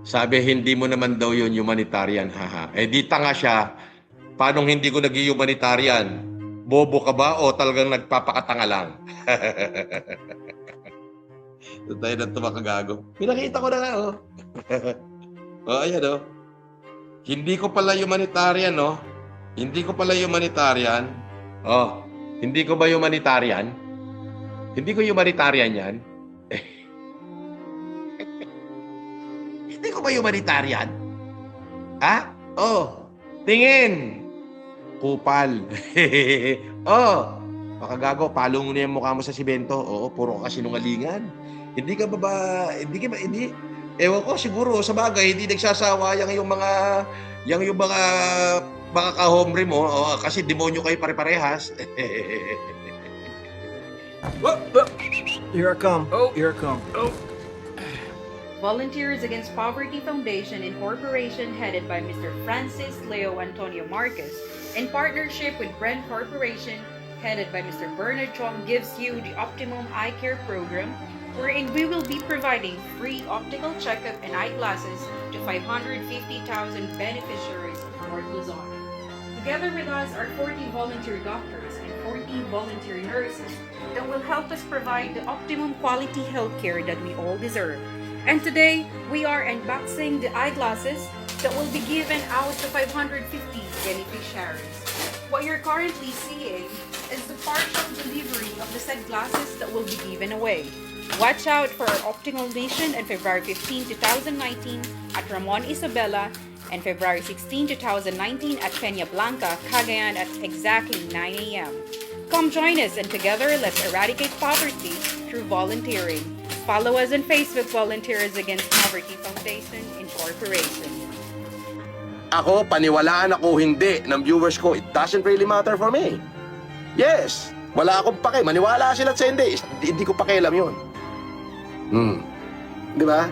Sabi, hindi mo naman daw yun humanitarian, haha. Eh di tanga siya. Paano hindi ko naging humanitarian? Bobo ka ba o talagang nagpapakatanga lang? Ito tayo na tumakagago. Pinakita ko na nga, oh. Oh, ayan, oh. Hindi ko pala humanitarian, no? Hindi ko pala humanitarian. Oh, hindi ko ba humanitarian? Hindi ko humanitarian yan. Hindi ko ba humanitarian? Ha? Oh, tingin. Kupal. Oh, makagago, palo mo na yung mukha mo sa simento. Oo, puro ka sinungalingan. Hindi ka ba hindi, ewan ko, siguro, sa bagay, hindi nagsasawa yung mga kahomre mo, kasi demonyo kayo pare-parehas. Here I come. Oh. Here I come. Volunteers Against Poverty Foundation Incorporation, headed by Mr. Francis Leo Antonio Marcos, in partnership with Brent Corporation, headed by Mr. Bernard Chong, gives you the Optimum Eye Care Program, wherein we will be providing free optical checkup and eyeglasses to 550,000 beneficiaries of North Luzon. Together with us are 40 volunteer doctors and 40 volunteer nurses that will help us provide the optimum quality healthcare that we all deserve. And today, we are unboxing the eyeglasses that will be given out to 550 beneficiaries. What you're currently seeing is the partial delivery of the said glasses that will be given away. Watch out for our optical mission on February 15, 2019 at Ramon Isabela and February 16, 2019 at Peña Blanca, Cagayan at exactly 9 a.m. Come join us and together let's eradicate poverty through volunteering. Follow us on Facebook, Volunteers Against Poverty Foundation Incorporation. Ako, paniwalaan ako hindi ng viewers ko, it doesn't really matter for me. Yes, wala akong pake. Maniwala sila sa hindi ko pakialam yun. Di ba?